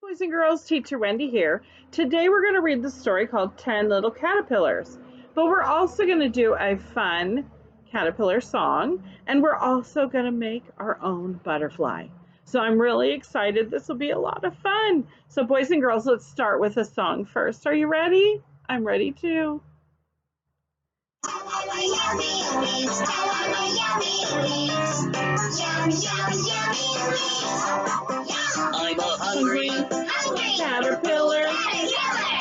Boys and girls, teacher Wendy here. Today we're going to read the story called 10 Little Caterpillars. But we're also going to do a fun caterpillar song, and we're also going to make our own butterfly. So I'm really excited. This will be a lot of fun. So boys and girls, let's start with a song first. Are you ready? I'm ready too. I'm a hungry caterpillar,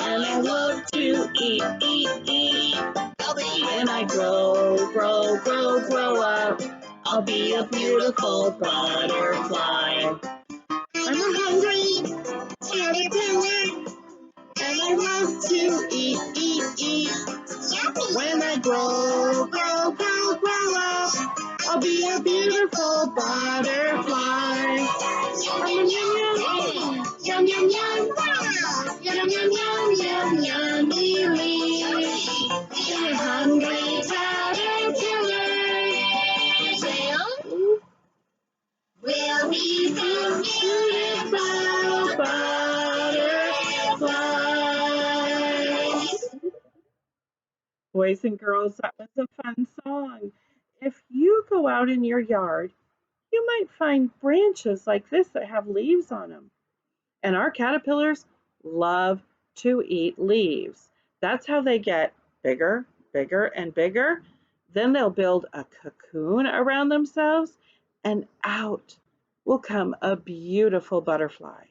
and I love to eat. When I grow up, I'll be a beautiful butterfly. I'm a hungry caterpillar, and I love to eat. When I grow up, I'll be a beautiful butterfly. Yum, yum, yum, yum, yum, yummy. I'm a hungry caterpillar. We'll be some beautiful butterflies. Boys and girls, that was a fun song. If you go out in your yard, you might find branches like this that have leaves on them. And our caterpillars love to eat leaves. That's how they get bigger, and bigger. Then they'll build a cocoon around themselves, and out will come a beautiful butterfly.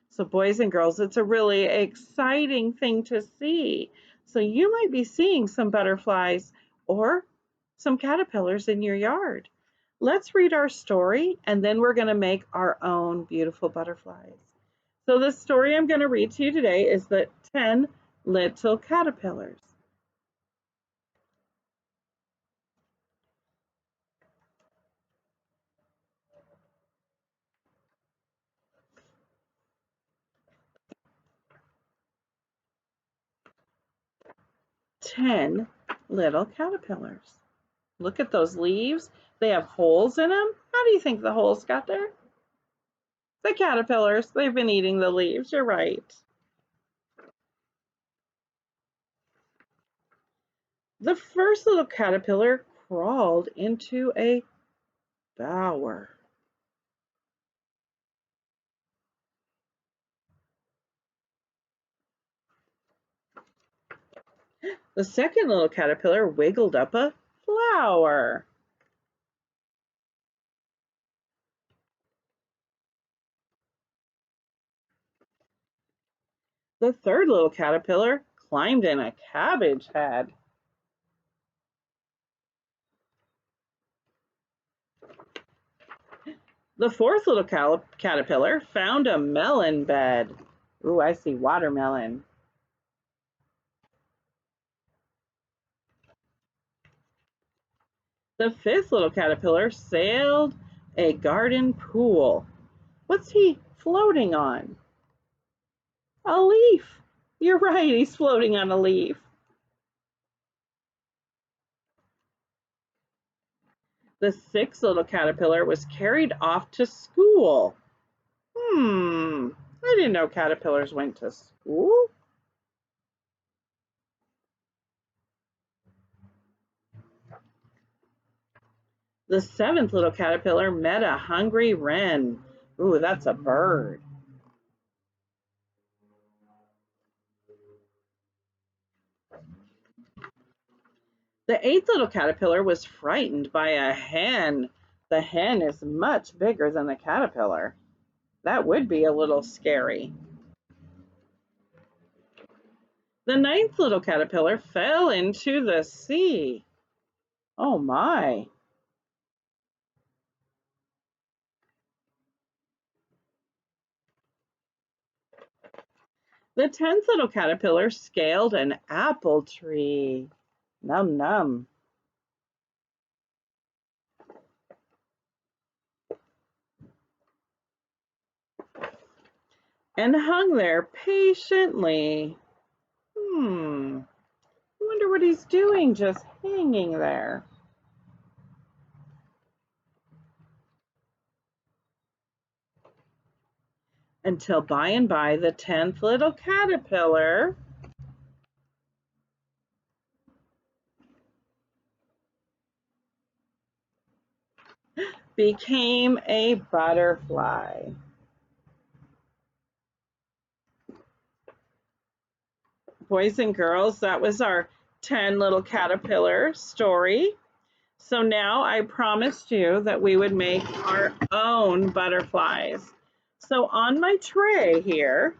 So boys and girls, it's a really exciting thing to see. So you might be seeing some butterflies or some caterpillars in your yard. Let's read our story, and then we're going to make our own beautiful butterflies. So the story I'm going to read to you today is the 10 Little Caterpillars. Ten little caterpillars. Look at those leaves. They have holes in them. How do you think the holes got there? The caterpillars. They've been eating the leaves. You're right. The first little caterpillar crawled into a bower. The second little caterpillar wiggled up a flower. The third little caterpillar climbed in a cabbage head. The fourth little caterpillar found a melon bed. Ooh, I see watermelon. The fifth little caterpillar sailed a garden pool. What's he floating on? A leaf. You're right, he's floating on a leaf. The sixth little caterpillar was carried off to school. I didn't know caterpillars went to school. The seventh little caterpillar met a hungry wren. Ooh, that's a bird. The eighth little caterpillar was frightened by a hen. The hen is much bigger than the caterpillar. That would be a little scary. The ninth little caterpillar fell into the sea. Oh my. The 10th little caterpillar scaled an apple tree. Num num. And hung there patiently. I wonder what he's doing just hanging there. until by and by the 10th little caterpillar became a butterfly. Boys and girls, that was our 10 little caterpillar story. So now I promised you that we would make our own butterflies. So on my tray here,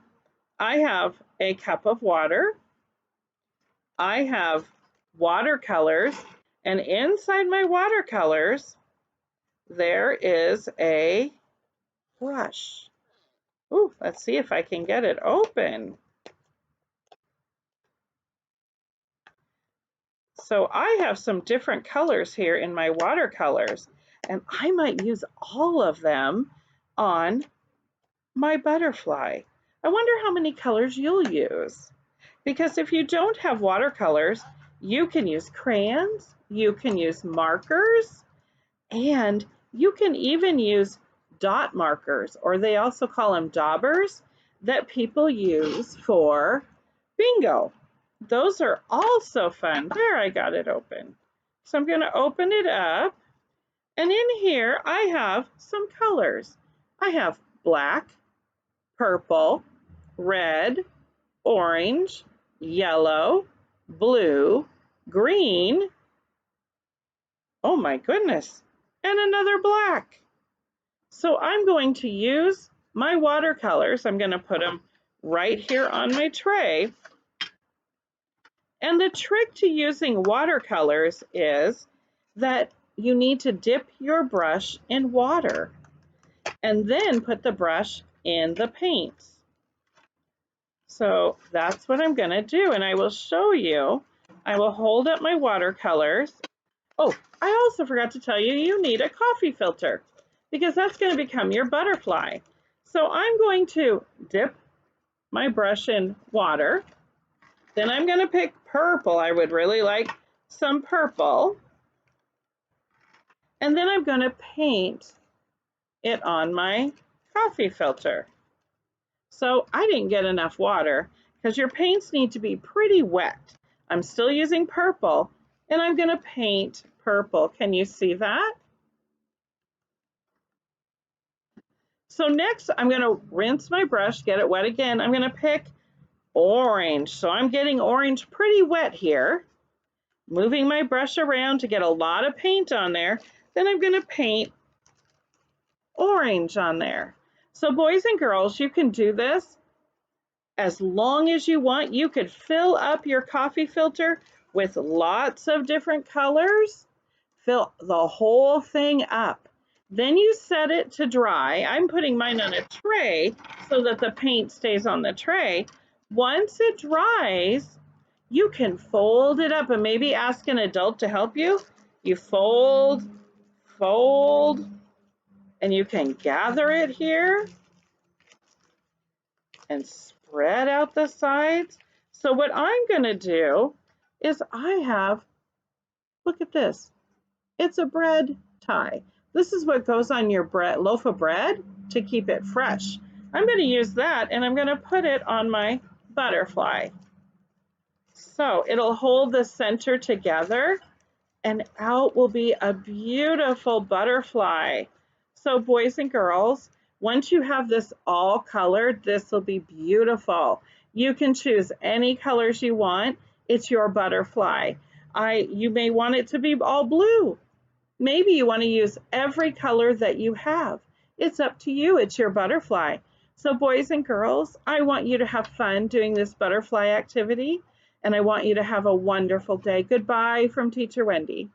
I have a cup of water. I have watercolors, and inside my watercolors, there is a brush. Ooh, let's see if I can get it open. So I have some different colors here in my watercolors, and I might use all of them on my butterfly. I wonder how many colors you'll use. Because if you don't have watercolors, you can use crayons, you can use markers, and you can even use dot markers, or they also call them daubers, that people use for bingo. Those are also fun. There, I got it open. So I'm going to open it up, and in here I have some colors. I have black, purple, red, orange, yellow, blue, green, oh my goodness, and another black. So I'm going to use my watercolors. I'm going to put them right here on my tray. And the trick to using watercolors is that you need to dip your brush in water and then put the brush in the paints. So that's what I'm going to do, and I will show you. I will hold up my watercolors. Oh, I also forgot to tell you, you need a coffee filter because that's going to become your butterfly. So I'm going to dip my brush in water. Then I'm going to pick purple. I would really like some purple. And then I'm going to paint it on my coffee filter. So I didn't get enough water because your paints need to be pretty wet. I'm still using purple, and I'm going to paint purple. Can you see that? So next, I'm going to rinse my brush, get it wet again. I'm going to pick orange. So I'm getting orange pretty wet here. Moving my brush around to get a lot of paint on there. Then I'm going to paint orange on there. So boys and girls, you can do this as long as you want. You could fill up your coffee filter with lots of different colors. Fill the whole thing up. Then you set it to dry. I'm putting mine on a tray so that the paint stays on the tray. Once it dries, you can fold it up and maybe ask an adult to help you. You fold, fold, and you can gather it here and spread out the sides. So what I'm going to do is look at this. It's a bread tie. This is what goes on your loaf of bread to keep it fresh. I'm going to use that, and I'm going to put it on my butterfly. So it'll hold the center together, and out will be a beautiful butterfly. So boys and girls, once you have this all colored, this will be beautiful. You can choose any colors you want. It's your butterfly. You may want it to be all blue. Maybe you want to use every color that you have. It's up to you. It's your butterfly. So boys and girls, I want you to have fun doing this butterfly activity, and I want you to have a wonderful day. Goodbye from Teacher Wendy.